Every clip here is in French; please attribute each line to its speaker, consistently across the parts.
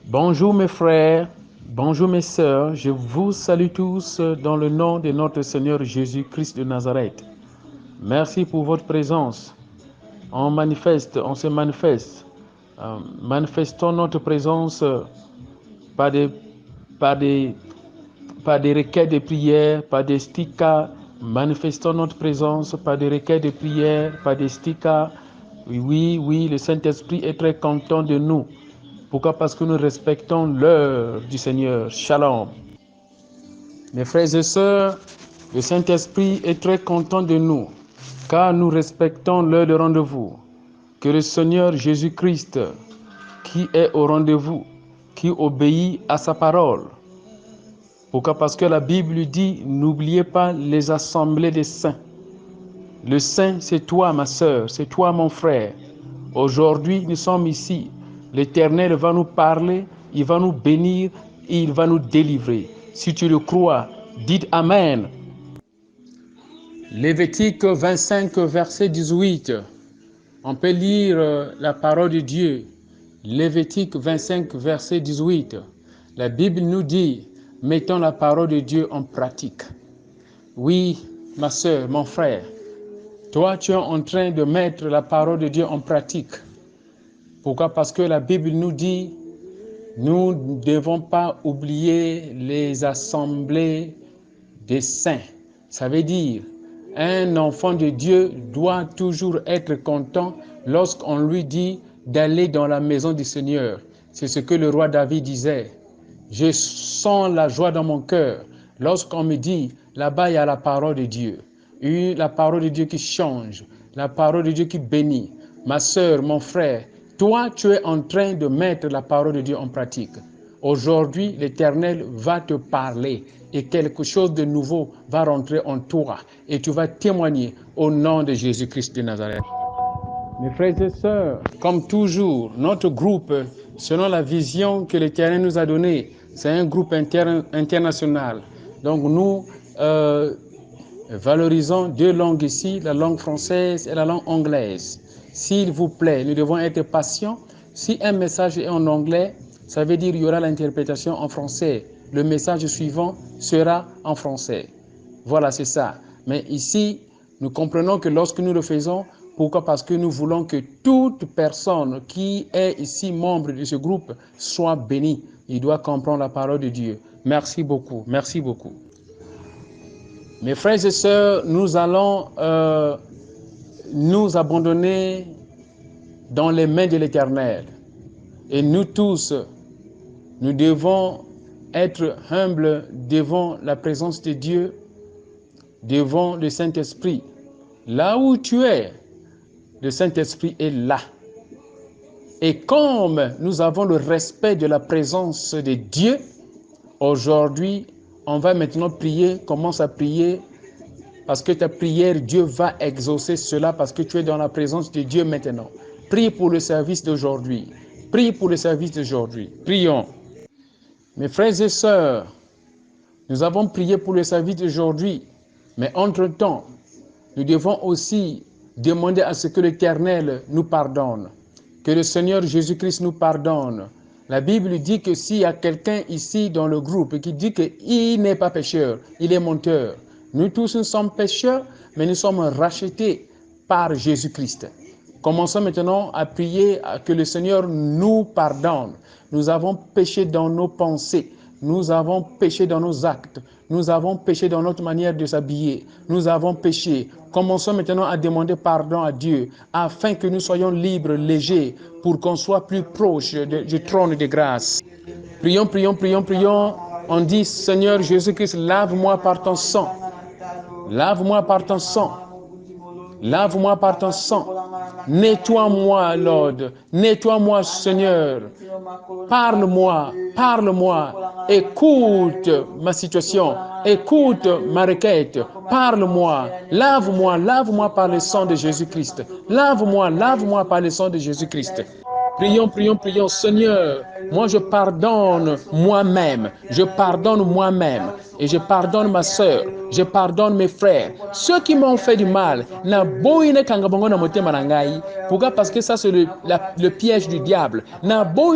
Speaker 1: Bonjour mes frères, bonjour mes sœurs, je vous salue tous dans le nom de notre Seigneur Jésus-Christ de Nazareth. Merci pour votre présence. On se manifeste. Manifestons notre présence par des, par des, par des requêtes de prière, par des stickers. Manifestons notre présence par des requêtes de prière, par des stickers. Oui, le Saint-Esprit est très content de nous. Pourquoi? Parce que nous respectons l'heure du Seigneur. Shalom. Mes frères et sœurs, le Saint-Esprit est très content de nous, car nous respectons l'heure de rendez-vous. Que le Seigneur Jésus-Christ, qui est au rendez-vous, qui obéit à sa parole. Pourquoi? Parce que la Bible dit, n'oubliez pas les assemblées des saints. Le saint, c'est toi, ma sœur, c'est toi, mon frère. Aujourd'hui, nous sommes ici. L'Éternel va nous parler, il va nous bénir, et il va nous délivrer. Si tu le crois, dites Amen. Lévitique 25, verset 18. On peut lire la parole de Dieu. Lévitique 25, verset 18. La Bible nous dit, mettons la parole de Dieu en pratique. Oui, ma sœur, mon frère, toi, tu es en train de mettre la parole de Dieu en pratique. Pourquoi? Parce que la Bible nous dit, nous ne devons pas oublier les assemblées des saints. Ça veut dire, un enfant de Dieu doit toujours être content lorsqu'on lui dit d'aller dans la maison du Seigneur. C'est ce que le roi David disait. Je sens la joie dans mon cœur lorsqu'on me dit, là-bas il y a la parole de Dieu. La parole de Dieu qui change, la parole de Dieu qui bénit. Ma sœur, mon frère, toi, tu es en train de mettre la parole de Dieu en pratique. Aujourd'hui, l'Éternel va te parler et quelque chose de nouveau va rentrer en toi et tu vas témoigner au nom de Jésus-Christ de Nazareth. Mes frères et sœurs, comme toujours, notre groupe, selon la vision que l'Éternel nous a donnée, c'est un groupe international. Donc nous valorisons deux langues ici, la langue française et la langue anglaise. S'il vous plaît, nous devons être patients. Si un message est en anglais, ça veut dire qu'il y aura l'interprétation en français. Le message suivant sera en français. Voilà, c'est ça. Mais ici, nous comprenons que lorsque nous le faisons, pourquoi? Parce que nous voulons que toute personne qui est ici membre de ce groupe soit bénie. Il doit comprendre la parole de Dieu. Merci beaucoup. Merci beaucoup. Mes frères et sœurs, nous allons nous abandonner dans les mains de l'Éternel. Et nous tous, nous devons être humbles devant la présence de Dieu, devant le Saint-Esprit. Là où tu es, le Saint-Esprit est là. Et comme nous avons le respect de la présence de Dieu, aujourd'hui, on va maintenant prier, commence à prier, parce que ta prière, Dieu va exaucer cela, parce que tu es dans la présence de Dieu maintenant. Prie pour le service d'aujourd'hui. Prie pour le service d'aujourd'hui. Prions. Mes frères et sœurs, nous avons prié pour le service d'aujourd'hui, mais entre-temps, nous devons aussi demander à ce que l'Éternel nous pardonne, que le Seigneur Jésus-Christ nous pardonne. La Bible dit que s'il y a quelqu'un ici dans le groupe qui dit qu'il n'est pas pécheur, il est menteur. Nous tous, nous sommes pécheurs, mais nous sommes rachetés par Jésus-Christ. Commençons maintenant à prier que le Seigneur nous pardonne. Nous avons péché dans nos pensées. Nous avons péché dans nos actes. Nous avons péché dans notre manière de s'habiller. Nous avons péché. Commençons maintenant à demander pardon à Dieu afin que nous soyons libres, légers, pour qu'on soit plus proche du trône de grâce. Prions, prions, prions, prions. On dit, Seigneur Jésus-Christ, lave-moi par ton sang. Lave-moi par ton sang. Lave-moi par ton sang. Nettoie-moi, Lord. Nettoie-moi, Seigneur. Parle-moi, parle-moi. Écoute ma situation. Écoute ma requête. Parle-moi. Lave-moi, lave-moi par le sang de Jésus-Christ. Lave-moi, lave-moi par le sang de Jésus-Christ. Prions, prions, prions. Seigneur, moi je pardonne moi-même. Je pardonne moi-même. Et je pardonne ma soeur. Je pardonne mes frères. Ceux qui m'ont fait du mal. Pourquoi? Parce que ça c'est le piège du diable. Maintenant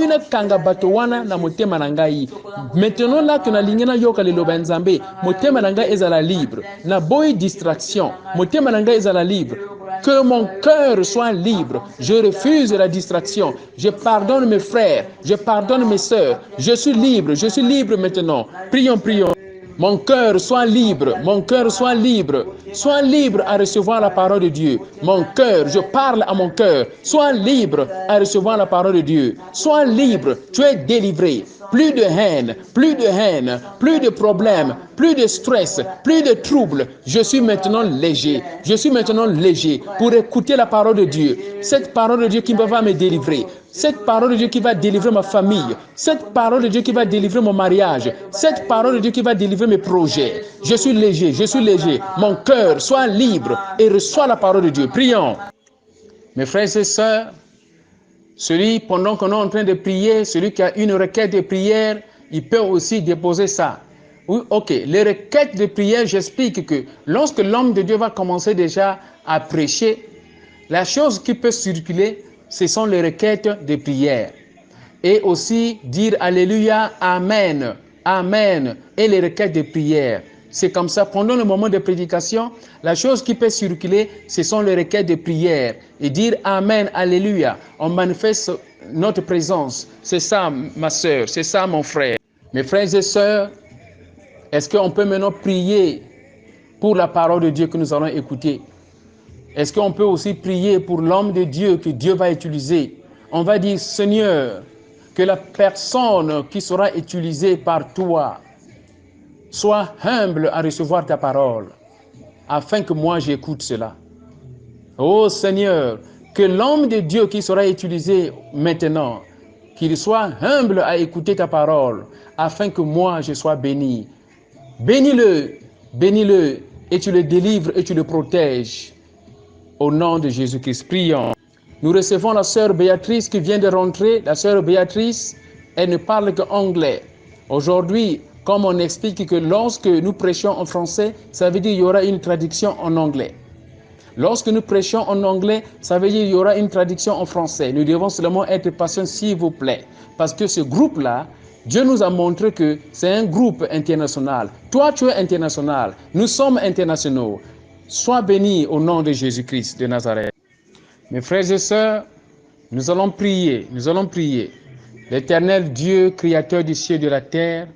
Speaker 1: là que na lingena yoka le lobenzambe, motema nanga ezala libre. Na boy distraction, motema nanga ezala libre. Que mon cœur soit libre. Je refuse la distraction. Je pardonne mes frères. Je pardonne mes sœurs. Je suis libre maintenant. Prions, prions. Mon cœur soit libre, mon cœur soit libre. Sois libre à recevoir la parole de Dieu. Mon cœur, je parle à mon cœur. Sois libre à recevoir la parole de Dieu. Sois libre, tu es délivré. Plus de haine, plus de problèmes, plus de stress, plus de troubles. Je suis maintenant léger. Je suis maintenant léger pour écouter la parole de Dieu. Cette parole de Dieu qui va me délivrer. Cette parole de Dieu qui va délivrer ma famille. Cette parole de Dieu qui va délivrer mon mariage. Cette parole de Dieu qui va délivrer mes projets. Je suis léger, je suis léger. Mon cœur soit libre et reçois la parole de Dieu. Prions. Mes frères et sœurs, celui, pendant qu'on est en train de prier, celui qui a une requête de prière, il peut aussi déposer ça. Oui, ok. Les requêtes de prière, j'explique que lorsque l'homme de Dieu va commencer déjà à prêcher, la chose qui peut circuler, ce sont les requêtes de prière. Et aussi dire Alléluia, Amen, Amen, et les requêtes de prière. C'est comme ça, pendant le moment de prédication, la chose qui peut circuler, ce sont les requêtes de prière. Et dire Amen, Alléluia, on manifeste notre présence. C'est ça, ma soeur, c'est ça, mon frère. Mes frères et sœurs, est-ce qu'on peut maintenant prier pour la parole de Dieu que nous allons écouter? Est-ce qu'on peut aussi prier pour l'homme de Dieu que Dieu va utiliser? On va dire, Seigneur, que la personne qui sera utilisée par toi soit humble à recevoir ta parole, afin que moi j'écoute cela. Oh Seigneur, que l'homme de Dieu qui sera utilisé maintenant, qu'il soit humble à écouter ta parole, afin que moi je sois béni. Bénis-le, bénis-le, et tu le délivres et tu le protèges. Au nom de Jésus-Christ, prions. Nous recevons la sœur Béatrice qui vient de rentrer. La sœur Béatrice, elle ne parle qu'anglais. Aujourd'hui, comme on explique que lorsque nous prêchons en français, ça veut dire qu'il y aura une traduction en anglais. Lorsque nous prêchons en anglais, ça veut dire qu'il y aura une traduction en français. Nous devons seulement être patients, s'il vous plaît. Parce que ce groupe-là, Dieu nous a montré que c'est un groupe international. Toi, tu es international. Nous sommes internationaux. Sois béni au nom de Jésus-Christ de Nazareth. Mes frères et sœurs, nous allons prier, nous allons prier. L'Éternel Dieu, Créateur du ciel et de la terre,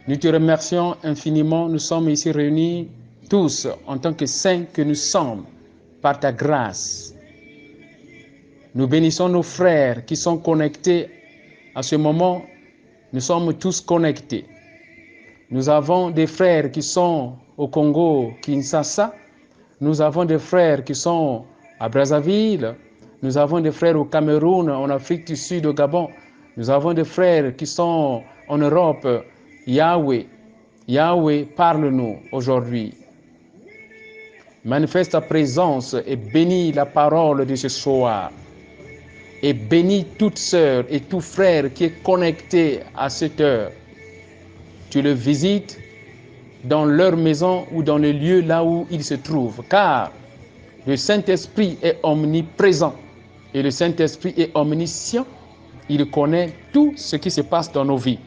Speaker 1: nous te remercions infiniment. Nous sommes ici réunis tous en tant que saints que nous sommes par ta grâce. Nous bénissons nos frères qui sont connectés à ce moment. Nous sommes tous connectés. Nous avons des frères qui sont au Congo, Kinshasa. Nous avons des frères qui sont à Brazzaville. Nous avons des frères au Cameroun, en Afrique du Sud, au Gabon. Nous avons des frères qui sont en Europe. Yahweh, Yahweh, parle-nous aujourd'hui. Manifeste ta présence et bénis la parole de ce soir. Et bénis toute sœur et tout frère qui est connecté à cette heure. Tu le visites dans leur maison ou dans le lieu là où ils se trouvent. Car le Saint-Esprit est omniprésent et le Saint-Esprit est omniscient. Il connaît tout ce qui se passe dans nos vies.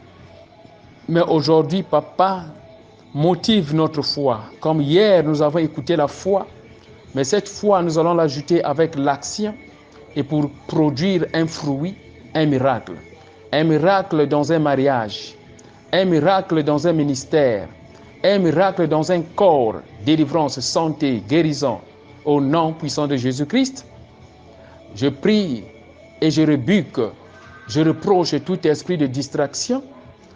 Speaker 1: Mais aujourd'hui, Papa, motive notre foi. Comme hier, nous avons écouté la foi. Mais cette foi, nous allons l'ajouter avec l'action et pour produire un fruit, un miracle. Un miracle dans un mariage. Un miracle dans un ministère. Un miracle dans un corps. Délivrance, santé, guérison. Au nom puissant de Jésus-Christ, je prie et je rebuque, je reproche tout esprit de distraction.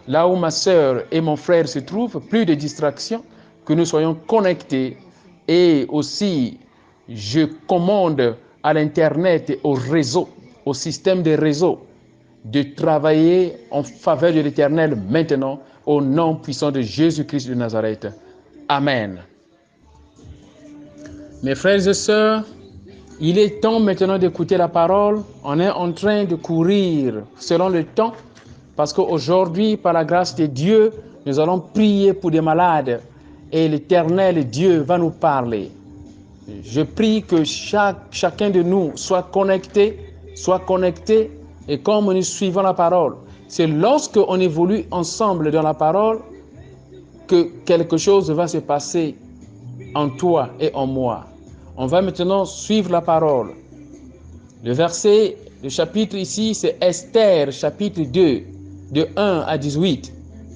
Speaker 1: Là où ma sœur et mon frère se trouvent, plus de distraction, que nous soyons connectés. Et aussi, je commande à l'Internet et au réseau, au système de réseau, de travailler en faveur de l'Éternel maintenant, au nom puissant de Jésus-Christ de Nazareth. Amen. Mes frères et sœurs, Il est temps maintenant d'écouter la parole. On est en train de courir selon le temps, parce qu'aujourd'hui, par la grâce de Dieu, nous allons prier pour des malades et l'Éternel Dieu va nous parler. Je prie que chacun de nous soit connecté, et comme nous suivons la parole, c'est lorsque on évolue ensemble dans la parole que quelque chose va se passer en toi et en moi. On va maintenant suivre la parole. Le verset, le chapitre ici, c'est Esther, chapitre 2, de 1 à 18.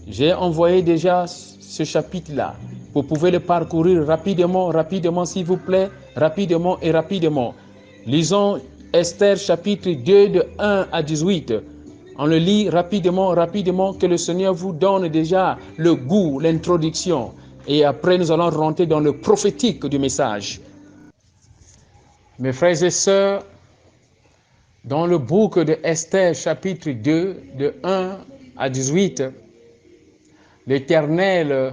Speaker 1: J'ai envoyé déjà ce chapitre-là. Vous pouvez le parcourir rapidement, s'il vous plaît, rapidement. Lisons Esther, chapitre 2, de 1 à 18. On le lit rapidement, que le Seigneur vous donne déjà le goût, l'introduction. Et après, nous allons rentrer dans le prophétique du message. Mes frères et sœurs, dans le bouc de Esther, chapitre 2, de 1 à 18, l'Éternel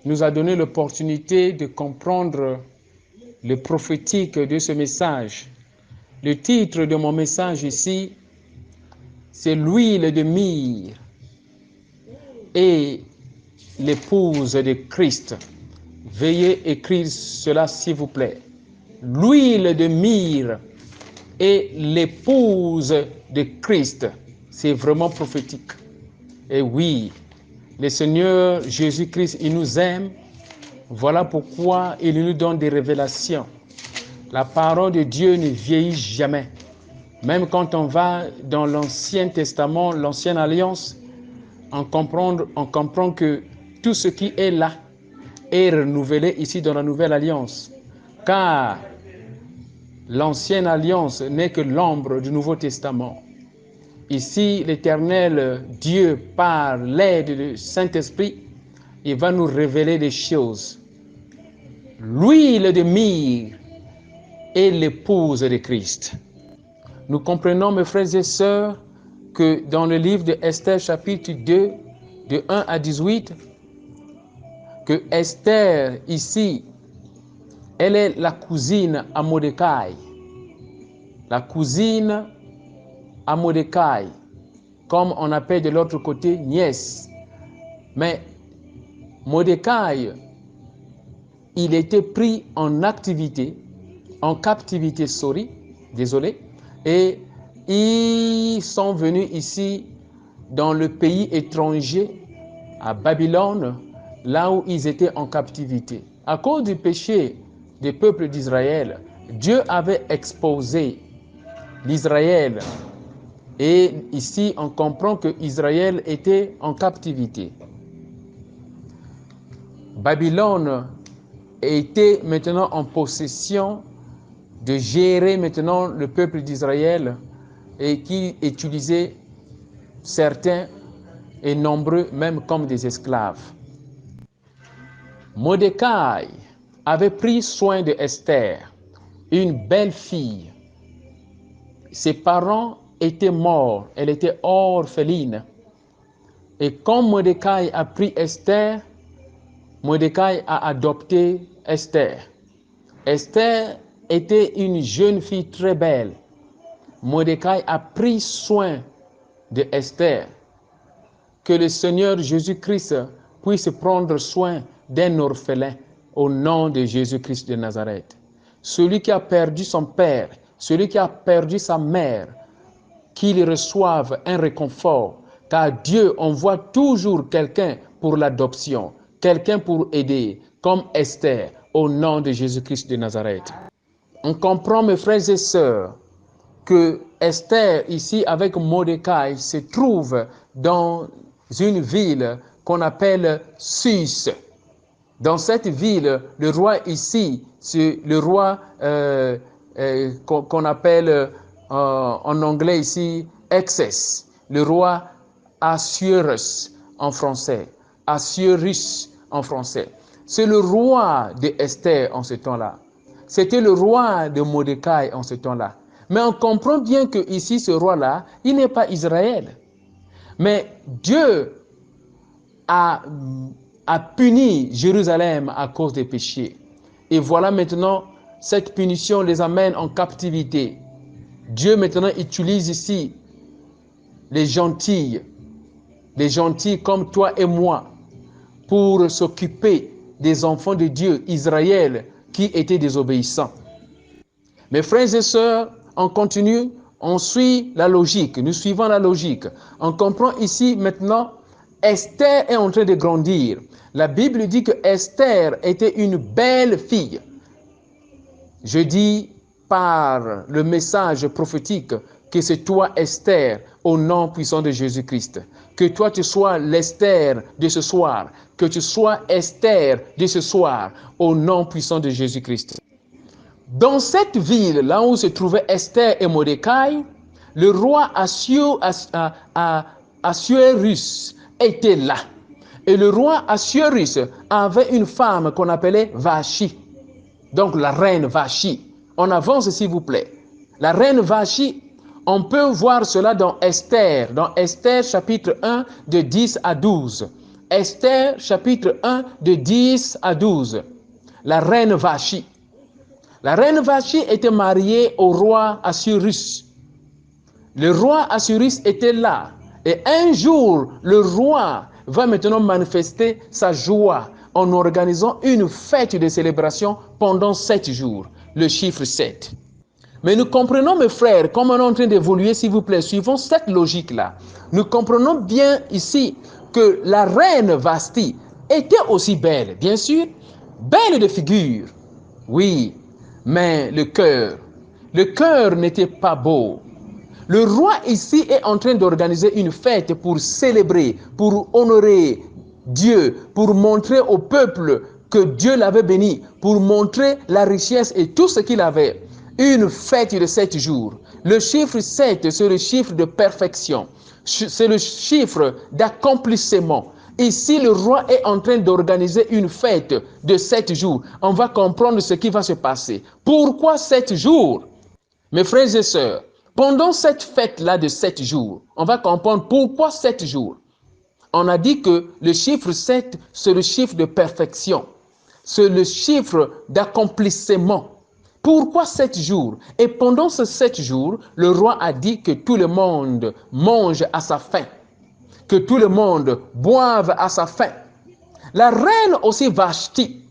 Speaker 1: nous a donné l'opportunité de comprendre le prophétique de ce message. Le titre de mon message ici, c'est l'huile de myrrhe et l'épouse de Christ. Veuillez écrire cela s'il vous plaît. L'huile de myrrhe et l'épouse de Christ. C'est vraiment prophétique. Et oui, le Seigneur Jésus-Christ, il nous aime. Voilà pourquoi il nous donne des révélations. La parole de Dieu ne vieillit jamais. Même quand on va dans l'Ancien Testament, l'Ancienne Alliance, on comprend que tout ce qui est là est renouvelé ici dans la Nouvelle Alliance. Car l'Ancienne Alliance n'est que l'ombre du Nouveau Testament. Ici, l'Éternel Dieu, par l'aide du Saint-Esprit, il va nous révéler des choses. L'huile de myrrhe est l'épouse de Christ. Nous comprenons, mes frères et sœurs, que dans le livre de Esther, chapitre 2, de 1 à 18, que Esther, ici, elle est la cousine à Mordecai. La cousine à Mordecai, comme on appelle de l'autre côté nièce. Mais Mordecai, il était pris en captivité, et ils sont venus ici dans le pays étranger, à Babylone, là où ils étaient en captivité. À cause du péché des peuples d'Israël, Dieu avait exposé l'Israël. Et ici, on comprend que Israël était en captivité. Babylone était maintenant en possession de gérer maintenant le peuple d'Israël et qui utilisait certains et nombreux même comme des esclaves. Mordecai avait pris soin de Esther, une belle fille. Ses parents étaient morts, elle était orpheline. Et quand Mordecai a pris Esther, Mordecai a adopté Esther. Esther était une jeune fille très belle. Mordecai a pris soin de Esther. Que le Seigneur Jésus-Christ puisse prendre soin d'un orphelin au nom de Jésus-Christ de Nazareth. Celui qui a perdu son père, celui qui a perdu sa mère, qu'il reçoive un réconfort, car Dieu envoie toujours quelqu'un pour l'adoption, quelqu'un pour aider, comme Esther, au nom de Jésus-Christ de Nazareth. On comprend, mes frères et sœurs, que Esther, ici, avec Mordecai, se trouve dans une ville qu'on appelle Suse. Dans cette ville, le roi ici, c'est le roi qu'on appelle en anglais ici Xerxès, le roi Assuérus en français, Assuérus en français. C'est le roi de Esther en ce temps-là. C'était le roi de Mordecai en ce temps-là. Mais on comprend bien que ici, ce roi-là, il n'est pas Israël. Mais Dieu a puni Jérusalem à cause des péchés. Et voilà maintenant cette punition les amène en captivité. Dieu maintenant utilise ici les gentils comme toi et moi, pour s'occuper des enfants de Dieu, Israël, qui étaient désobéissants. Mes frères et sœurs, on continue, on suit la logique, nous suivons la logique. On comprend ici maintenant, Esther est en train de grandir. La Bible dit que Esther était une belle fille. Je dis par le message prophétique que c'est toi, Esther, au nom puissant de Jésus-Christ. Que toi, tu sois l'Esther de ce soir. Que tu sois Esther de ce soir, au nom puissant de Jésus-Christ. Dans cette ville, là où se trouvaient Esther et Mordecai, le roi Assuérus était là. Et le roi Assuérus avait une femme qu'on appelait Vachi. Donc la reine Vachi. On avance s'il vous plaît. La reine Vachi, on peut voir cela dans Esther chapitre 1 de 10 à 12. Esther chapitre 1 de 10 à 12. La reine Vachi. La reine Vachi était mariée au roi Assuérus. Le roi Assuérus était là. Et un jour, le roi va maintenant manifester sa joie en organisant une fête de célébration pendant 7 jours, le chiffre 7. Mais nous comprenons, mes frères, comme on est en train d'évoluer, s'il vous plaît, suivons cette logique-là. Nous comprenons bien ici que la reine Vasti était aussi belle, bien sûr, belle de figure, oui, mais le cœur n'était pas beau. Le roi ici est en train d'organiser une fête pour célébrer, pour honorer Dieu, pour montrer au peuple que Dieu l'avait béni, pour montrer la richesse et tout ce qu'il avait. Une fête de 7 jours. Le chiffre 7, c'est le chiffre de perfection. C'est le chiffre d'accomplissement. Ici, le roi est en train d'organiser une fête de 7 jours. On va comprendre ce qui va se passer. Pourquoi 7 jours? Mes frères et sœurs, pendant cette fête-là de 7 jours, on va comprendre pourquoi 7 jours. On a dit que le chiffre 7, c'est le chiffre de perfection. C'est le chiffre d'accomplissement. Pourquoi 7 jours? Et pendant ces 7 jours, le roi a dit que tout le monde mange à sa faim. Que tout le monde boive à sa faim. La reine aussi Vashti,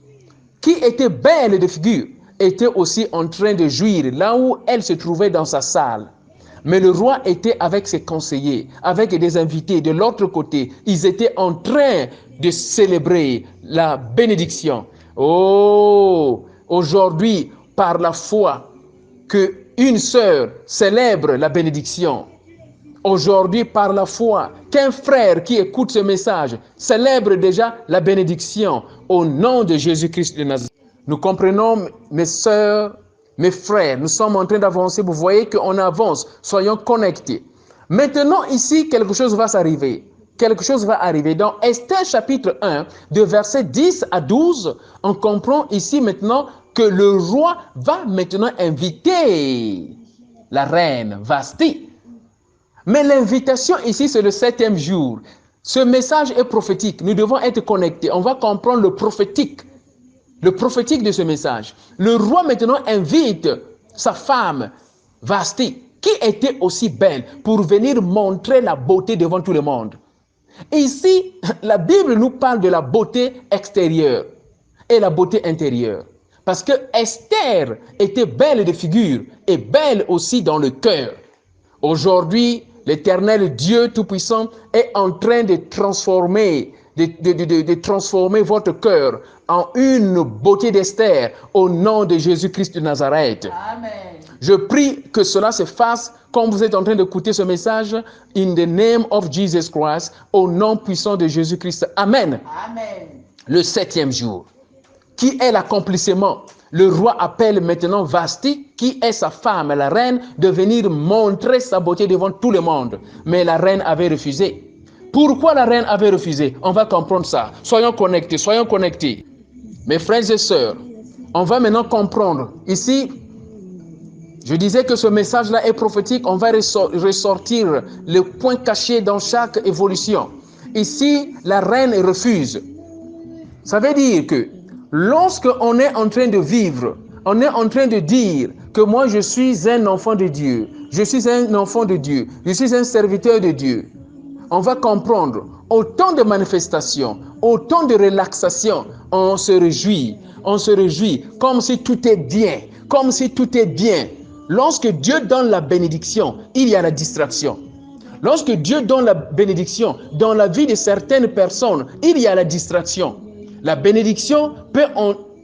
Speaker 1: qui était belle de figure, était aussi en train de jouir là où elle se trouvait dans sa salle. Mais le roi était avec ses conseillers, avec des invités de l'autre côté. Ils étaient en train de célébrer la bénédiction. Oh, aujourd'hui, par la foi, qu'une sœur célèbre la bénédiction. Aujourd'hui, par la foi, qu'un frère qui écoute ce message célèbre déjà la bénédiction au nom de Jésus-Christ de Nazareth. Nous comprenons, mes sœurs, mes frères, nous sommes en train d'avancer. Vous voyez qu'on avance. Soyons connectés. Maintenant, ici, quelque chose va s'arriver. Quelque chose va arriver. Dans Esther chapitre 1, de versets 10 à 12, on comprend ici maintenant que le roi va maintenant inviter la reine Vashti. Mais l'invitation ici, c'est le 7e jour. Ce message est prophétique. Nous devons être connectés. On va comprendre le prophétique de ce message. Le roi maintenant invite sa femme, Vashti, qui était aussi belle, pour venir montrer la beauté devant tout le monde. Ici, la Bible nous parle de la beauté extérieure et la beauté intérieure. Parce que Esther était belle de figure et belle aussi dans le cœur. Aujourd'hui, l'Éternel Dieu Tout-Puissant est en train de transformer votre cœur en une beauté d'Esther au nom de Jésus-Christ de Nazareth. Amen. Je prie que cela se fasse comme vous êtes en train d'écouter ce message, in the name of Jesus Christ, au nom puissant de Jésus-Christ. Amen. Amen. Le 7e jour, qui est l'accomplissement. Le roi appelle maintenant Vashti, qui est sa femme, la reine, de venir montrer sa beauté devant tout le monde. Mais la reine avait refusé. Pourquoi la reine avait refusé? On va comprendre ça. Soyons connectés, soyons connectés. Mes frères et sœurs, on va maintenant comprendre. Ici, je disais que ce message-là est prophétique. On va ressortir le point caché dans chaque évolution. Ici, la reine refuse. Ça veut dire que lorsqu'on est en train de vivre on est en train de dire que moi je suis un enfant de Dieu, je suis un enfant de Dieu, je suis un serviteur de Dieu, on va comprendre autant de manifestations, autant de relaxation, on se réjouit comme si tout est bien, comme si tout est bien. Lorsque Dieu donne la bénédiction, il y a la distraction. Lorsque Dieu donne la bénédiction dans la vie de certaines personnes, il y a la distraction. La bénédiction peut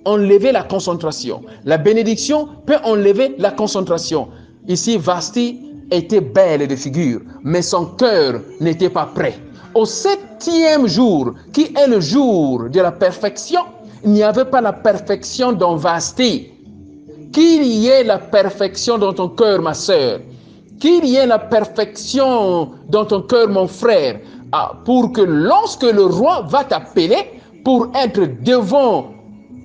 Speaker 1: enlever la concentration. La bénédiction peut enlever la concentration. Ici, Vasti était belle de figure, mais son cœur n'était pas prêt. Au 7e jour, qui est le jour de la perfection, il n'y avait pas la perfection dans Vasti. Qu'il y ait la perfection dans ton cœur, ma sœur. Qu'il y ait la perfection dans ton cœur, mon frère, pour que lorsque le roi va t'appeler pour être devant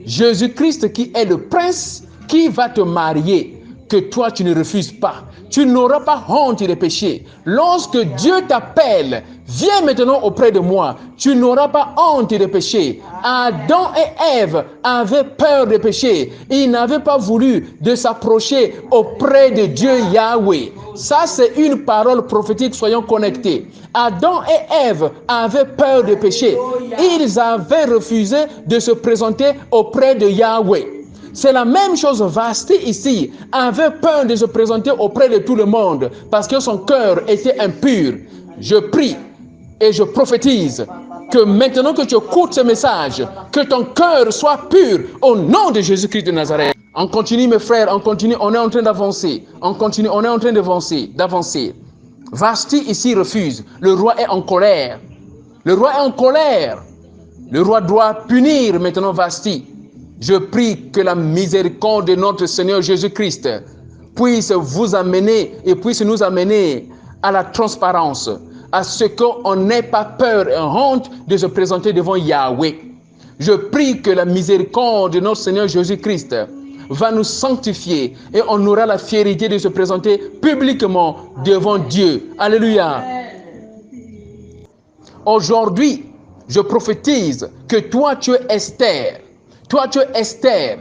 Speaker 1: Jésus-Christ qui est le prince, qui va te marier, que toi tu ne refuses pas. Tu n'auras pas honte des péchés. Lorsque Dieu t'appelle, viens maintenant auprès de moi. Tu n'auras pas honte des péchés. Adam et Ève avaient peur des péchés. Ils n'avaient pas voulu de s'approcher auprès de Dieu Yahweh. Ça, c'est une parole prophétique, soyons connectés. Adam et Ève avaient peur des péchés. Ils avaient refusé de se présenter auprès de Yahweh. C'est la même chose, Vasti ici avait peur de se présenter auprès de tout le monde parce que son cœur était impur. Je prie et je prophétise que maintenant que tu écoutes ce message, que ton cœur soit pur au nom de Jésus-Christ de Nazareth. On continue mes frères, on continue, on est en train d'avancer. On continue, on est en train d'avancer. Vasti ici refuse. Le roi est en colère. Le roi est en colère. Le roi doit punir maintenant Vasti. Je prie que la miséricorde de notre Seigneur Jésus-Christ puisse vous amener et puisse nous amener à la transparence, à ce qu'on n'ait pas peur et honte de se présenter devant Yahweh. Je prie que la miséricorde de notre Seigneur Jésus-Christ va nous sanctifier et on aura la fierté de se présenter publiquement devant Dieu. Alléluia. Aujourd'hui, je prophétise que toi tu es Esther. Toi, tu es Esther,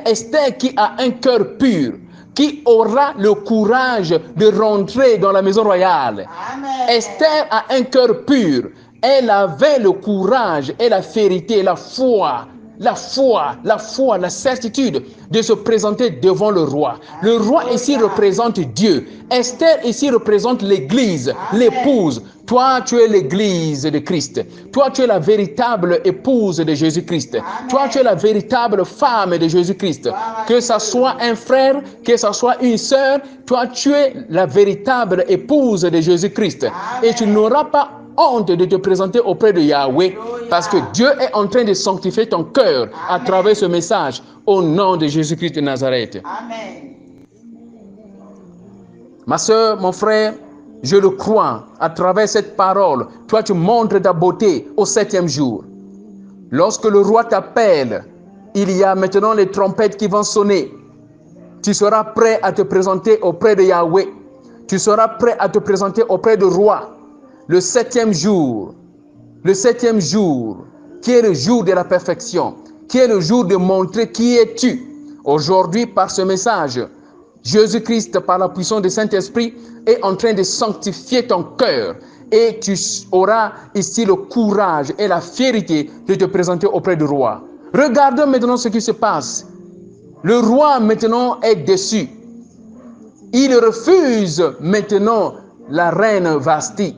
Speaker 1: Esther qui a un cœur pur, qui aura le courage de rentrer dans la maison royale. Amen. Esther a un cœur pur. Elle avait le courage et la vérité, la foi, la certitude de se présenter devant le roi. Le roi ici représente Dieu. Esther ici représente l'Église, l'épouse. Toi, tu es l'Église de Christ. Toi, tu es la véritable épouse de Jésus-Christ. Toi, tu es la véritable femme de Jésus-Christ. Que ce soit un frère, que ce soit une sœur, toi, tu es la véritable épouse de Jésus-Christ. Et tu n'auras pas honte de te présenter auprès de Yahweh parce que Dieu est en train de sanctifier ton cœur à travers ce message au nom de Jésus-Christ de Nazareth. Amen. Ma soeur, mon frère, je le crois à travers cette parole. Toi, tu montres ta beauté au 7e jour. Lorsque le roi t'appelle, il y a maintenant les trompettes qui vont sonner. Tu seras prêt à te présenter auprès de Yahweh. Tu seras prêt à te présenter auprès du roi. Le 7e jour, qui est le jour de la perfection, qui est le jour de montrer qui es-tu. Aujourd'hui, par ce message, Jésus-Christ, par la puissance du Saint-Esprit, est en train de sanctifier ton cœur. Et tu auras ici le courage et la fierté de te présenter auprès du roi. Regardons maintenant ce qui se passe. Le roi maintenant est déçu. Il refuse maintenant la reine Vasti.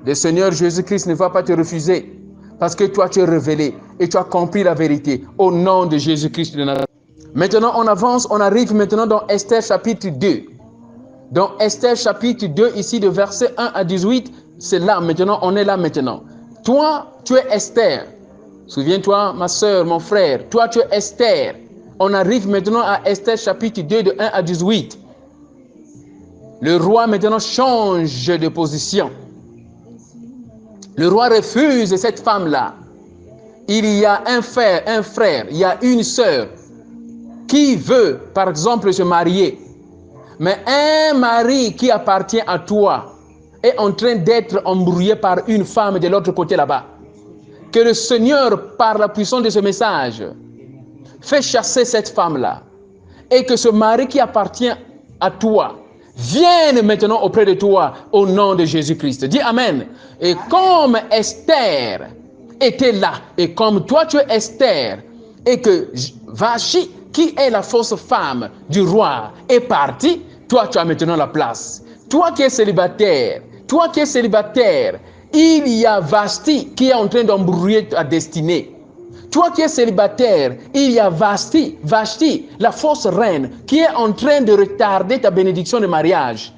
Speaker 1: Le Seigneur Jésus-Christ ne va pas te refuser parce que toi tu es révélé et tu as compris la vérité au nom de Jésus-Christ de Nazareth. Maintenant on avance, on arrive maintenant dans Esther chapitre 2. Dans Esther chapitre 2 ici de verset 1 à 18, c'est là maintenant, on est là maintenant. Toi tu es Esther. Souviens-toi ma soeur, mon frère, toi tu es Esther. On arrive maintenant à Esther chapitre 2 de 1 à 18. Le roi maintenant change de position. Le roi refuse cette femme-là. Il y a un frère, il y a une sœur qui veut, par exemple, se marier. Mais un mari qui appartient à toi est en train d'être embrouillé par une femme de l'autre côté là-bas. Que le Seigneur, par la puissance de ce message, fais chasser cette femme-là. Et que ce mari qui appartient à toi vienne maintenant auprès de toi au nom de Jésus-Christ. Dis Amen. Et comme Esther était là, et comme toi tu es Esther, et que Vachi, qui est la fausse femme du roi, est partie, toi tu as maintenant la place. Toi qui es célibataire, il y a Vashti qui est en train d'embrouiller ta destinée. Toi qui es célibataire, il y a Vashti, la fausse reine, qui est en train de retarder ta bénédiction de mariage.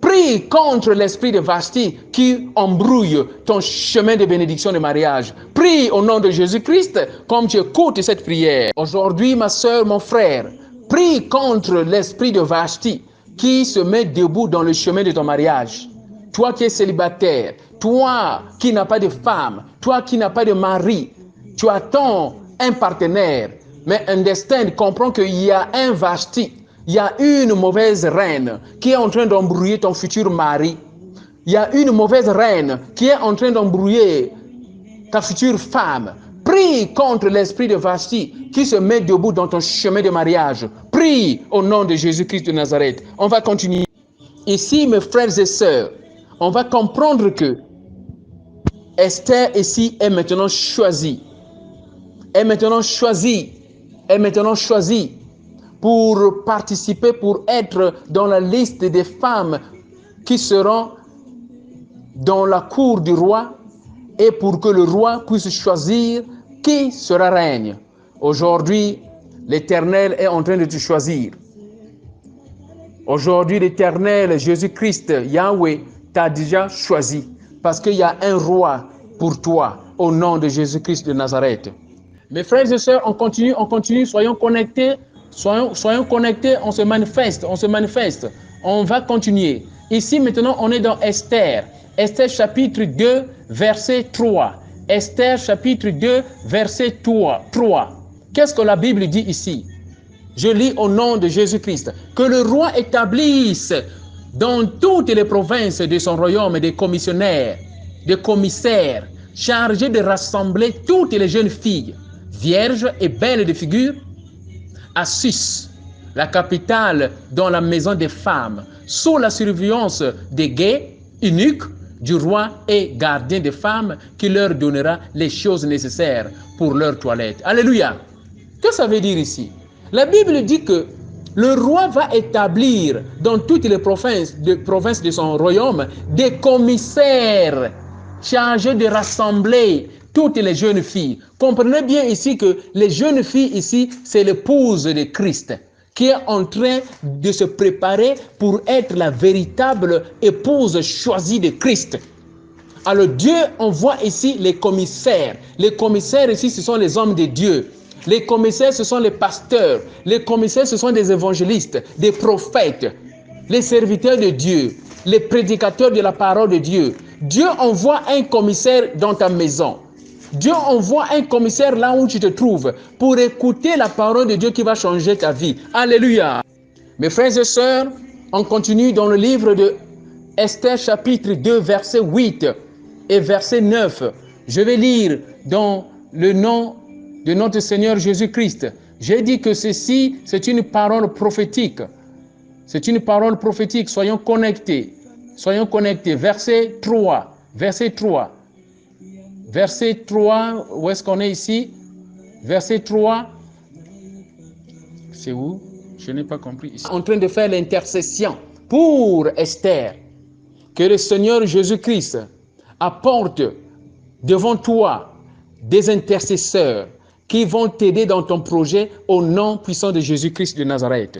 Speaker 1: Prie contre l'esprit de Vashti qui embrouille ton chemin de bénédiction de mariage. Prie au nom de Jésus-Christ comme tu écoutes cette prière. Aujourd'hui, ma soeur, mon frère, prie contre l'esprit de Vashti qui se met debout dans le chemin de ton mariage. Toi qui es célibataire, toi qui n'as pas de femme, toi qui n'as pas de mari, tu attends un partenaire, mais un destin comprend qu'il y a un Vashti, il y a une mauvaise reine qui est en train d'embrouiller ton futur mari. Il y a une mauvaise reine qui est en train d'embrouiller ta future femme. Prie contre l'esprit de Vashti qui se met debout dans ton chemin de mariage. Prie au nom de Jésus-Christ de Nazareth. On va continuer. Ici, mes frères et sœurs, on va comprendre que Esther ici est maintenant choisie. Est maintenant choisie pour participer, pour être dans la liste des femmes qui seront dans la cour du roi et pour que le roi puisse choisir qui sera reine. Aujourd'hui, l'Éternel est en train de te choisir. Aujourd'hui, l'Éternel, Jésus-Christ, Yahweh, t'a déjà choisi parce qu'il y a un roi pour toi au nom de Jésus-Christ de Nazareth. Mes frères et sœurs, on continue, soyons connectés, on se manifeste, on va continuer. Ici maintenant, on est dans Esther. Esther chapitre 2, verset 3. Esther chapitre 2, verset 3. Qu'est-ce que la Bible dit ici? Je lis au nom de Jésus-Christ. Que le roi établisse dans toutes les provinces de son royaume des commissionnaires, des commissaires, chargés de rassembler toutes les jeunes filles, vierges et belles de figure, à Sus, la capitale dans la maison des femmes, sous la surveillance des guets, eunuques du roi et gardiens des femmes, qui leur donnera les choses nécessaires pour leur toilette. Alléluia. Que ça veut dire ici? La Bible dit que le roi va établir dans toutes les provinces de son royaume des commissaires chargés de rassembler toutes les jeunes filles. Comprenez bien ici que les jeunes filles ici, c'est l'épouse de Christ qui est en train de se préparer pour être la véritable épouse choisie de Christ. Alors Dieu envoie ici les commissaires. Les commissaires ici, ce sont les hommes de Dieu. Les commissaires, ce sont les pasteurs. Les commissaires, ce sont des évangélistes, des prophètes, les serviteurs de Dieu, les prédicateurs de la parole de Dieu. Dieu envoie un commissaire dans ta maison. Dieu envoie un commissaire là où tu te trouves pour écouter la parole de Dieu qui va changer ta vie. Alléluia. Mes frères et sœurs, on continue dans le livre de Esther chapitre 2, verset 8 et verset 9. Je vais lire dans le nom de notre Seigneur Jésus-Christ. J'ai dit que ceci, c'est une parole prophétique. C'est une parole prophétique. Soyons connectés. Soyons connectés. Verset 3. Verset 3. Verset 3, où est-ce qu'on est ici? Verset 3, c'est où? Je n'ai pas compris. Ici. En train de faire l'intercession pour Esther. Que le Seigneur Jésus-Christ apporte devant toi des intercesseurs qui vont t'aider dans ton projet au nom puissant de Jésus-Christ de Nazareth.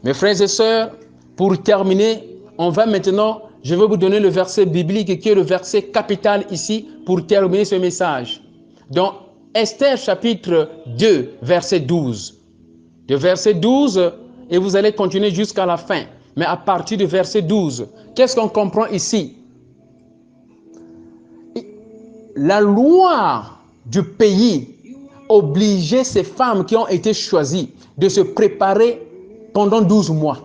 Speaker 1: Mes frères et sœurs, pour terminer, on va maintenant... Je vais vous donner le verset biblique qui est le verset capital ici pour terminer ce message. Dans Esther chapitre 2, verset 12. De verset 12, et vous allez continuer jusqu'à la fin. Mais à partir du verset 12, qu'est-ce qu'on comprend ici? La loi du pays obligeait ces femmes qui ont été choisies de se préparer pendant 12 mois.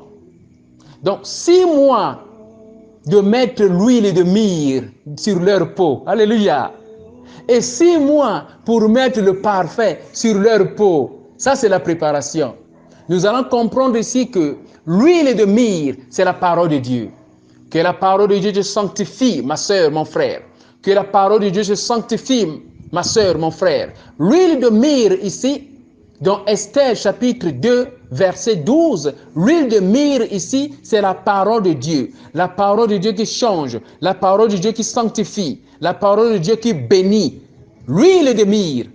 Speaker 1: Donc 6 mois de mettre l'huile de myrrhe sur leur peau. Alléluia. et 6 mois pour mettre le parfait sur leur peau. Ça, c'est la préparation. Nous allons comprendre ici que l'huile de myrrhe, c'est la parole de Dieu. Que la parole de Dieu te sanctifie, ma soeur, mon frère. Que la parole de Dieu te sanctifie, ma soeur, mon frère. L'huile de myrrhe ici, dans Esther chapitre 2, verset 12, l'huile de myrrhe ici, c'est la parole de Dieu. La parole de Dieu qui change, la parole de Dieu qui sanctifie, la parole de Dieu qui bénit. L'huile de myrrhe.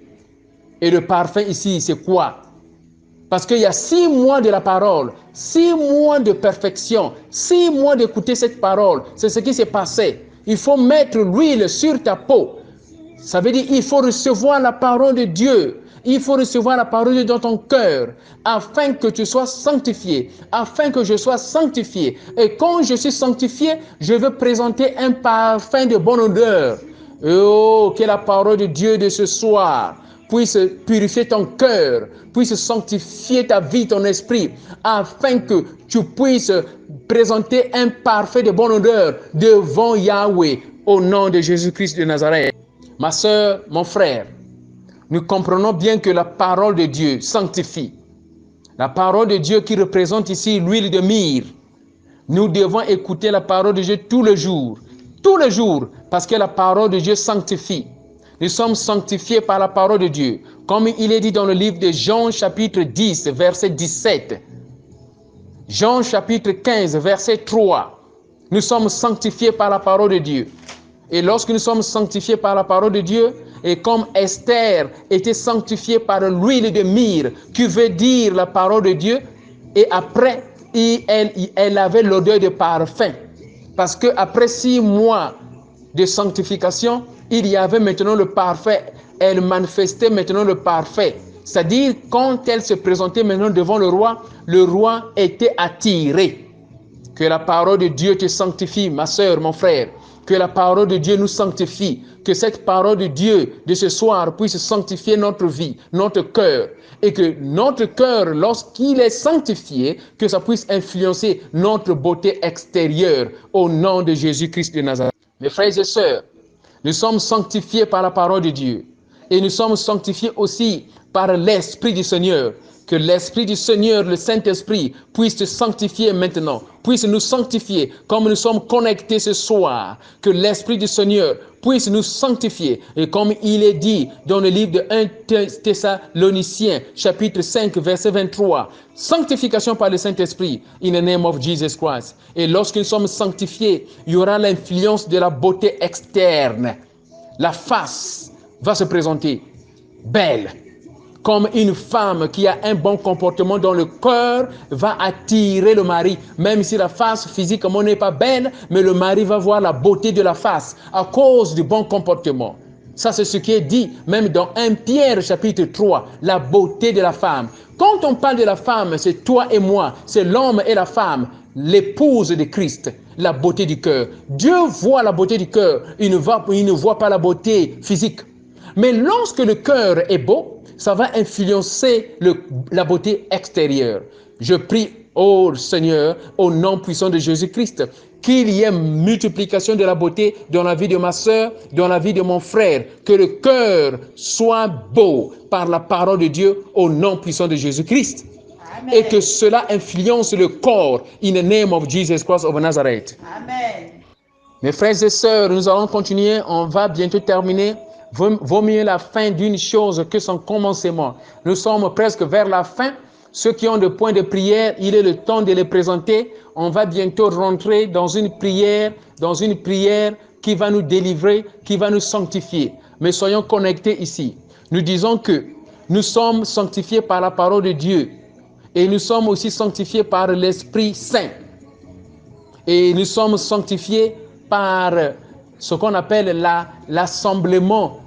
Speaker 1: Et le parfum ici, c'est quoi? Parce qu'il y a 6 mois de la parole, 6 mois de perfection, 6 mois d'écouter cette parole. C'est ce qui s'est passé. Il faut mettre l'huile sur ta peau. Ça veut dire qu'il faut recevoir la parole de Dieu. Il faut recevoir la parole de Dieu dans ton cœur afin que tu sois sanctifié, afin que je sois sanctifié. Et quand je suis sanctifié, je veux présenter un parfum de bonne odeur. Oh, que la parole de Dieu de ce soir puisse purifier ton cœur, puisse sanctifier ta vie, ton esprit, afin que tu puisses présenter un parfait de bonne odeur devant Yahweh, au nom de Jésus-Christ de Nazareth. Ma soeur, mon frère, nous comprenons bien que la parole de Dieu sanctifie. La parole de Dieu qui représente ici l'huile de myrrhe. Nous devons écouter la parole de Dieu tous les jours, parce que la parole de Dieu sanctifie. Nous sommes sanctifiés par la parole de Dieu. Comme il est dit dans le livre de Jean chapitre 10, verset 17. Jean chapitre 15, verset 3. Nous sommes sanctifiés par la parole de Dieu. Et lorsque nous sommes sanctifiés par la parole de Dieu, et comme Esther était sanctifiée par l'huile de myrrhe, qui veut dire la parole de Dieu, et après, elle avait l'odeur de parfum. Parce qu'après 6 mois de sanctification, il y avait maintenant le parfait. Elle manifestait maintenant le parfait. C'est-à-dire, quand elle se présentait maintenant devant le roi était attiré. Que la parole de Dieu te sanctifie, ma soeur, mon frère. Que la parole de Dieu nous sanctifie. Que cette parole de Dieu de ce soir puisse sanctifier notre vie, notre cœur. Et que notre cœur, lorsqu'il est sanctifié, que ça puisse influencer notre beauté extérieure au nom de Jésus-Christ de Nazareth. Mes frères et sœurs, nous sommes sanctifiés par la parole de Dieu. Et nous sommes sanctifiés aussi par l'Esprit du Seigneur. Que l'Esprit du Seigneur, le Saint-Esprit, puisse te sanctifier maintenant, puisse nous sanctifier comme nous sommes connectés ce soir. Que l'Esprit du Seigneur puisse nous sanctifier. Et comme il est dit dans le livre de 1 Thessaloniciens, chapitre 5, verset 23, sanctification par le Saint-Esprit, in the name of Jesus Christ. Et lorsque nous sommes sanctifiés, il y aura l'influence de la beauté externe. La face va se présenter belle. Comme une femme qui a un bon comportement dans le cœur va attirer le mari. Même si la face physiquement n'est pas belle, mais le mari va voir la beauté de la face à cause du bon comportement. Ça, c'est ce qui est dit même dans 1 Pierre chapitre 3, la beauté de la femme. Quand on parle de la femme, c'est toi et moi, c'est l'homme et la femme, l'épouse de Christ, la beauté du cœur. Dieu voit la beauté du cœur, il ne voit pas la beauté physique. Mais lorsque le cœur est beau, ça va influencer la beauté extérieure. Je prie, ô Seigneur, au nom puissant de Jésus-Christ, qu'il y ait multiplication de la beauté dans la vie de ma soeur, dans la vie de mon frère, que le cœur soit beau par la parole de Dieu au nom puissant de Jésus-Christ. Amen. Et que cela influence le corps in the name of Jesus Christ of Nazareth. Amen. Mes frères et sœurs, nous allons continuer, on va bientôt terminer. Vaut mieux la fin d'une chose que son commencement. Nous sommes presque vers la fin. Ceux qui ont des points de prière, il est le temps de les présenter. On va bientôt rentrer dans une prière qui va nous délivrer, qui va nous sanctifier. Mais soyons connectés ici. Nous disons que nous sommes sanctifiés par la parole de Dieu. Et nous sommes aussi sanctifiés par l'Esprit Saint. Et nous sommes sanctifiés par ce qu'on appelle l'assemblement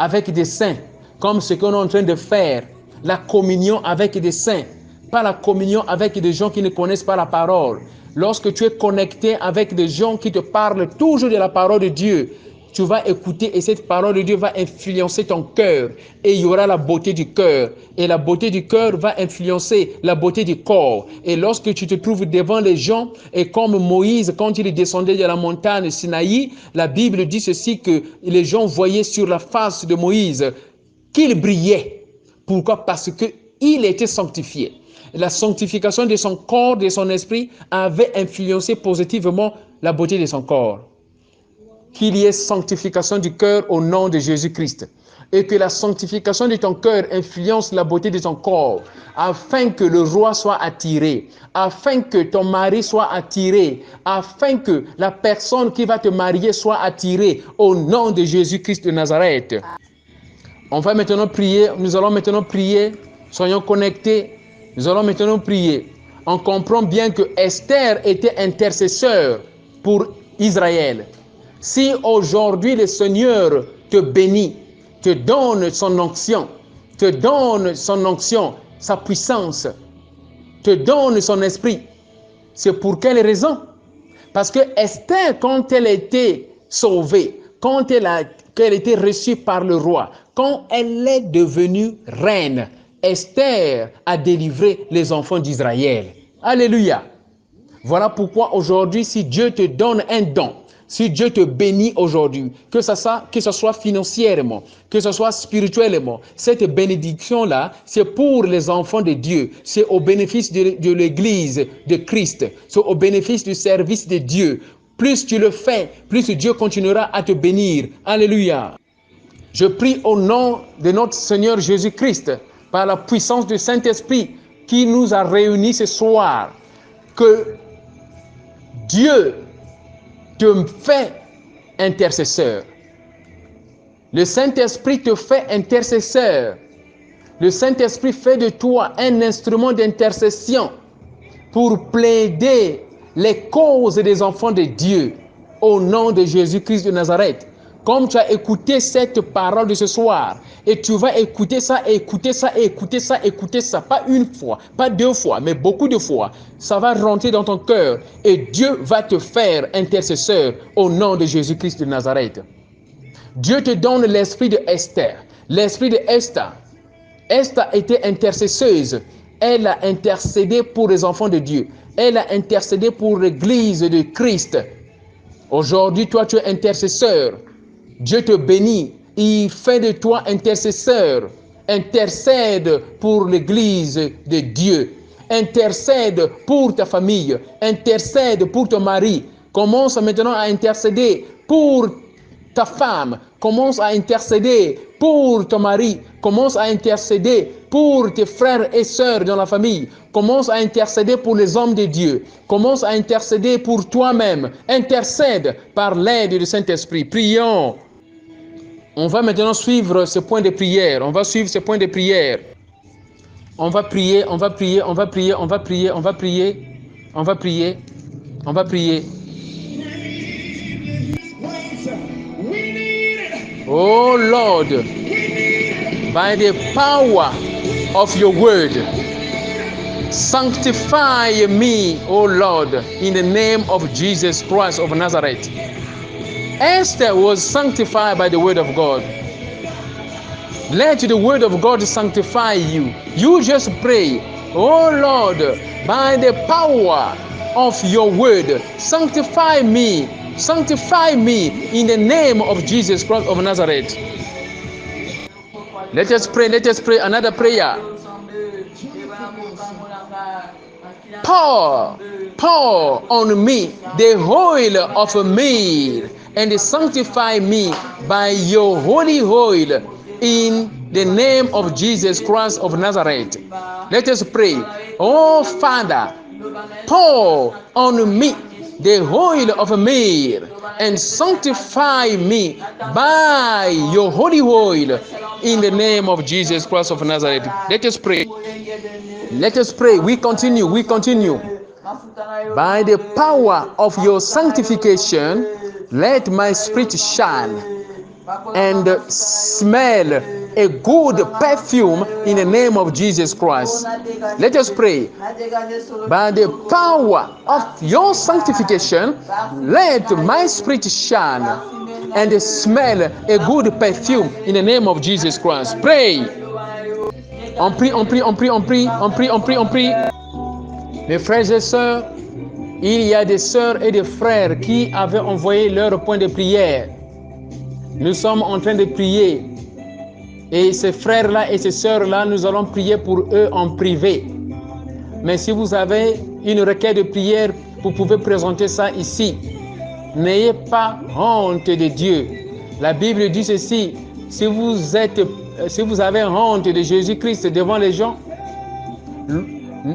Speaker 1: avec des saints, comme ce qu'on est en train de faire, la communion avec des saints, pas la communion avec des gens qui ne connaissent pas la parole. Lorsque tu es connecté avec des gens qui te parlent toujours de la parole de Dieu, tu vas écouter et cette parole de Dieu va influencer ton cœur. Et il y aura la beauté du cœur. Et la beauté du cœur va influencer la beauté du corps. Et lorsque tu te trouves devant les gens, et comme Moïse, quand il descendait de la montagne Sinaï, la Bible dit ceci, que les gens voyaient sur la face de Moïse qu'il brillait. Pourquoi? Parce qu'il était sanctifié. La sanctification de son corps, de son esprit, avait influencé positivement la beauté de son corps. Qu'il y ait sanctification du cœur au nom de Jésus-Christ. Et que la sanctification de ton cœur influence la beauté de ton corps, afin que le roi soit attiré, afin que ton mari soit attiré, afin que la personne qui va te marier soit attirée au nom de Jésus-Christ de Nazareth. On va maintenant prier, nous allons maintenant prier, soyons connectés, nous allons maintenant prier. On comprend bien que Esther était intercesseur pour Israël. Si aujourd'hui le Seigneur te bénit, te donne son onction, sa puissance, te donne son esprit, c'est pour quelle raison? Parce que Esther, quand elle était sauvée, quand elle était reçue par le roi, quand elle est devenue reine, Esther a délivré les enfants d'Israël. Alléluia. Voilà pourquoi aujourd'hui, si Dieu te donne un don, si Dieu te bénit aujourd'hui, que ce soit financièrement, que ce soit spirituellement, cette bénédiction-là, c'est pour les enfants de Dieu. C'est au bénéfice de l'Église de Christ. C'est au bénéfice du service de Dieu. Plus tu le fais, plus Dieu continuera à te bénir. Alléluia. Je prie au nom de notre Seigneur Jésus-Christ, par la puissance du Saint-Esprit qui nous a réunis ce soir, que Dieu te fait intercesseur. Le Saint-Esprit te fait intercesseur. Le Saint-Esprit fait de toi un instrument d'intercession pour plaider les causes des enfants de Dieu au nom de Jésus-Christ de Nazareth. Comme tu as écouté cette parole de ce soir, et tu vas écouter ça, pas une fois, pas deux fois, mais beaucoup de fois, ça va rentrer dans ton cœur et Dieu va te faire intercesseur au nom de Jésus-Christ de Nazareth. Dieu te donne l'esprit de Esther. L'esprit de Esther. Esther était intercesseuse. Elle a intercédé pour les enfants de Dieu. Elle a intercédé pour l'église de Christ. Aujourd'hui, toi, tu es intercesseur. Dieu te bénit. Il fait de toi intercesseur. Intercède pour l'église de Dieu. Intercède pour ta famille. Intercède pour ton mari. Commence maintenant à intercéder pour ta femme. Commence à intercéder pour ton mari. Commence à intercéder pour tes frères et sœurs dans la famille. Commence à intercéder pour les hommes de Dieu. Commence à intercéder pour toi-même. Intercède par l'aide du Saint-Esprit. Prions. On va maintenant suivre ce point de prière. On va suivre ce point de prière. On va prier, on va prier, on va prier, on va prier, on va prier, on va prier, on va prier. Oh Lord, by the power of your word, sanctify me, oh Lord, in the name of Jesus Christ of Nazareth. Esther was sanctified by the word of God. Let the word of God sanctify you. You just pray, oh Lord, by the power of your word, sanctify me in the name of Jesus Christ of Nazareth. Let us pray another prayer. Pour on me the oil of myrrh and sanctify me by your holy oil in the name of Jesus Christ of Nazareth. Let us pray. Oh Father, pour on me the oil of myrrh and sanctify me by your holy oil in the name of Jesus Christ of Nazareth. Let us pray. Let us pray. We continue. By the power of your sanctification, let my spirit shine and smell a good perfume in the name of Jesus Christ. Let us pray. By the power of your sanctification, let my spirit shine and smell a good perfume in the name of Jesus Christ. Pray. On prie, on prie, on prie, on prie, on prie, on prie, on prie. Mes frères et sœurs, il y a des sœurs et des frères qui avaient envoyé leur point de prière. Nous sommes en train de prier. Et ces frères-là et ces sœurs-là, nous allons prier pour eux en privé. Mais si vous avez une requête de prière, vous pouvez présenter ça ici. N'ayez pas honte de Dieu. La Bible dit ceci, si vous avez honte de Jésus-Christ devant les gens,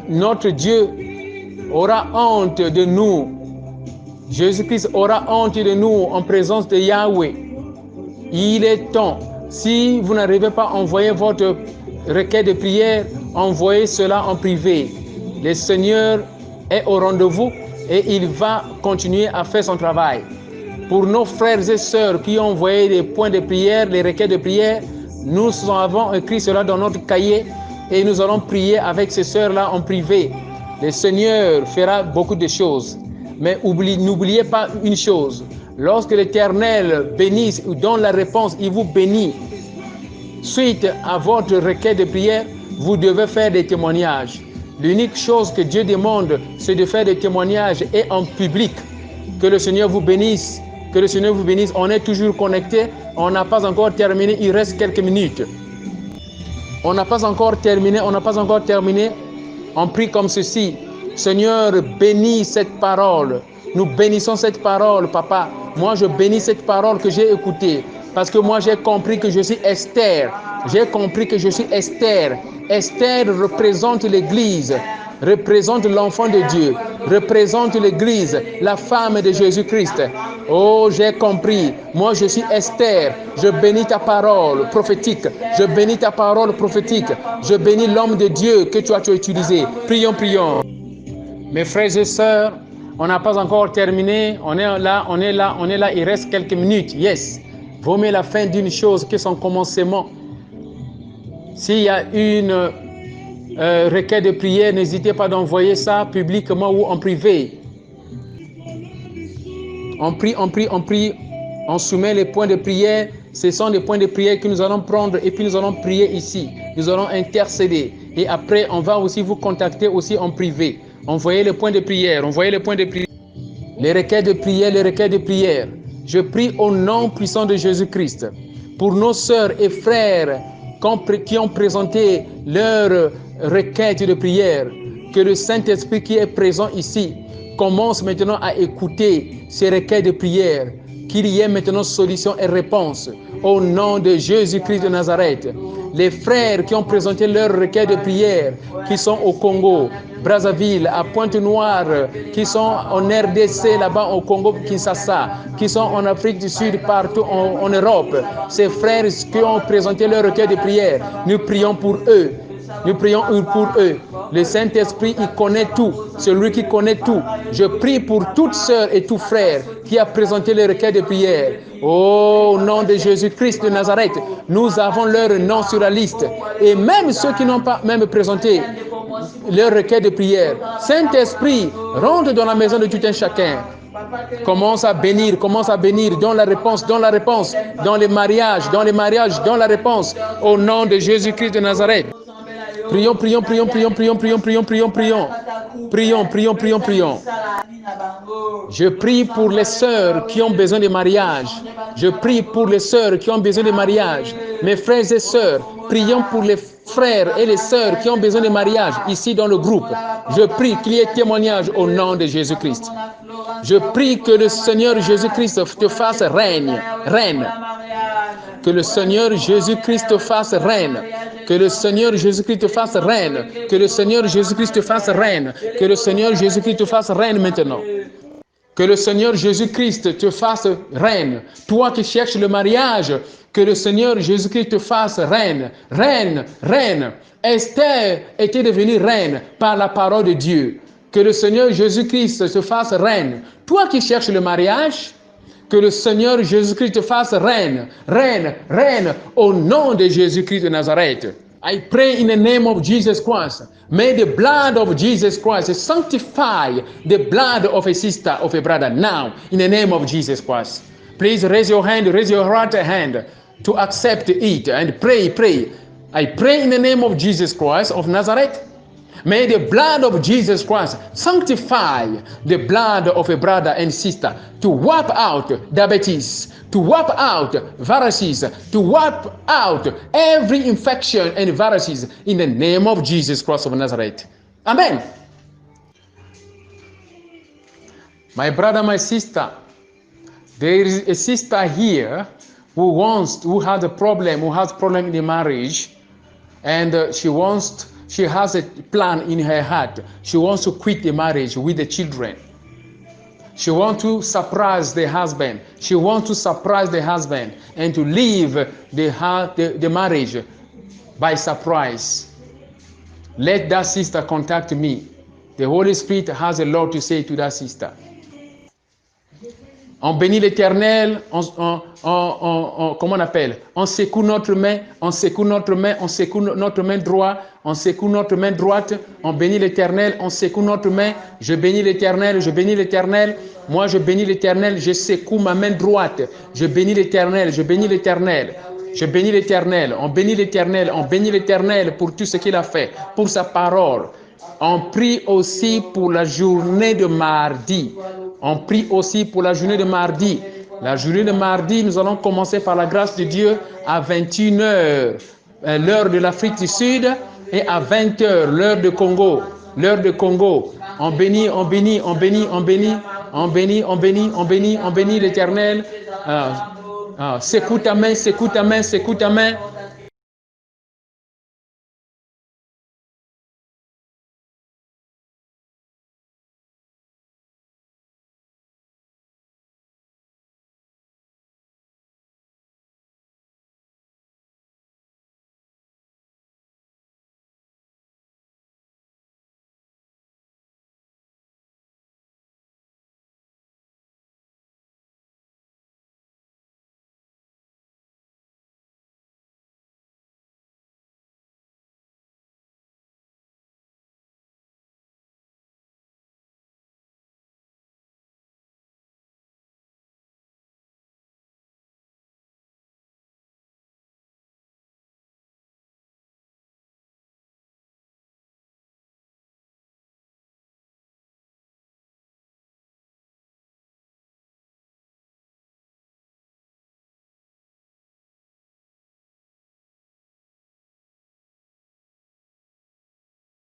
Speaker 1: notre Dieu aura honte de nous. Jésus-Christ aura honte de nous en présence de Yahweh. Il est temps, si vous n'arrivez pas à envoyer votre requête de prière, envoyez cela en privé. Le Seigneur est au rendez-vous et il va continuer à faire son travail. Pour nos frères et sœurs qui ont envoyé des points de prière, les requêtes de prière, nous avons écrit cela dans notre cahier et nous allons prier avec ces sœurs-là en privé. Le Seigneur fera beaucoup de choses. Mais n'oubliez pas une chose. Lorsque l'Éternel bénisse ou donne la réponse, il vous bénit. Suite à votre requête de prière, vous devez faire des témoignages. L'unique chose que Dieu demande, c'est de faire des témoignages et en public. Que le Seigneur vous bénisse. Que le Seigneur vous bénisse. On est toujours connecté. On n'a pas encore terminé. Il reste quelques minutes. On n'a pas encore terminé. On n'a pas encore terminé. On prie comme ceci. Seigneur, bénis cette parole. Nous bénissons cette parole, Papa. Moi, je bénis cette parole que j'ai écoutée. Parce que moi, j'ai compris que je suis Esther. J'ai compris que je suis Esther. Esther représente l'Église, représente l'enfant de Dieu, représente l'Église, la femme de Jésus-Christ. Oh, j'ai compris. Moi, je suis Esther. Je bénis ta parole prophétique. Je bénis ta parole prophétique. Je bénis l'homme de Dieu que tu as utilisé. Prions, prions. Mes frères et sœurs, on n'a pas encore terminé. On est là, on est là, on est là. Il reste quelques minutes. Yes. Vaut mieux la fin d'une chose que son commencement. S'il y a une requête de prière, n'hésitez pas d'envoyer ça publiquement ou en privé. On prie, on prie, on prie. On soumet les points de prière. Ce sont des points de prière que nous allons prendre et puis nous allons prier ici. Nous allons intercéder. Et après, on va aussi vous contacter aussi en privé. Envoyez les points de prière. Envoyez les points de prière. Les requêtes de prière, les requêtes de prière. Je prie au nom puissant de Jésus-Christ pour nos sœurs et frères qui ont présenté leur requête de prière. Que le Saint-Esprit qui est présent ici commence maintenant à écouter ces requêtes de prière. Qu'il y ait maintenant solution et réponse au nom de Jésus-Christ de Nazareth. Les frères qui ont présenté leur requête de prière, qui sont au Congo, Brazzaville, à Pointe-Noire, qui sont en RDC, là-bas au Congo, Kinshasa, qui sont en Afrique du Sud, partout en Europe. Ces frères qui ont présenté leur requête de prière, nous prions pour eux. Nous prions pour eux. Le Saint-Esprit, il connaît tout. C'est lui qui connaît tout. Je prie pour toute sœur et tout frère qui a présenté les requêtes de prière. Au nom de Jésus-Christ de Nazareth, nous avons leur nom sur la liste. Et même ceux qui n'ont pas même présenté leur requête de prière. Saint-Esprit, rentre dans la maison de tout un chacun. Commence à bénir, donne la réponse, dans les mariages, dans la réponse. Au nom de Jésus-Christ de Nazareth. Prions. Je prie pour les sœurs qui ont besoin de mariage. Je prie pour les sœurs qui ont besoin de mariage. Mes frères et sœurs, prions pour les frères et les sœurs qui ont besoin de mariage ici dans le groupe. Je prie qu'il y ait témoignage au nom de Jésus-Christ. Je prie que le Seigneur Jésus-Christ te fasse reine. Que le Seigneur Jésus-Christ te fasse reine. Que le Seigneur Jésus-Christ te fasse reine. Que le Seigneur Jésus-Christ te fasse reine. Que le Seigneur Jésus-Christ te fasse reine maintenant. Que le Seigneur Jésus-Christ te fasse reine. Toi qui cherches le mariage, que le Seigneur Jésus-Christ te fasse reine. Reine. Esther était devenue reine par la parole de Dieu. Que le Seigneur Jésus-Christ te fasse reine. Toi qui cherches le mariage, que le Seigneur Jésus-Christ te fasse reine, au nom de Jésus-Christ de Nazareth. I pray in the name of Jesus Christ. May the blood of Jesus Christ sanctify the blood of a sister, of a brother now, in the name of Jesus Christ. Please raise your right hand to accept it and pray. I pray in the name of Jesus Christ of Nazareth. May the blood of Jesus Christ sanctify the blood of a brother and sister to wipe out diabetes, to wipe out viruses, to wipe out every infection and viruses in the name of Jesus Christ of Nazareth. Amen. My brother, my sister, there is a sister here who has a problem in the marriage, and she has a plan in her heart. She wants to quit the marriage with the children. She wants to surprise the husband. She wants to surprise the husband and to leave the marriage by surprise. Let that sister contact me. The Holy Spirit has a lot to say to that sister. On bénit l'Éternel, comment on appelle? On secoue notre main, on secoue notre main droite, on secoue notre main droite, on bénit l'Éternel, on secoue notre main, je bénis l'Éternel, moi je bénis l'Éternel, je secoue ma main droite, je bénis l'Éternel, je bénis l'Éternel. Je bénis l'Éternel, on bénit l'Éternel pour tout ce qu'il a fait, pour sa parole. On prie aussi pour la journée de mardi. On prie aussi pour la journée de mardi. La journée de mardi, nous allons commencer par la grâce de Dieu à 21h, l'heure de l'Afrique du Sud, et à 20h, l'heure de Congo. On bénit l'Éternel. Secoue ta main.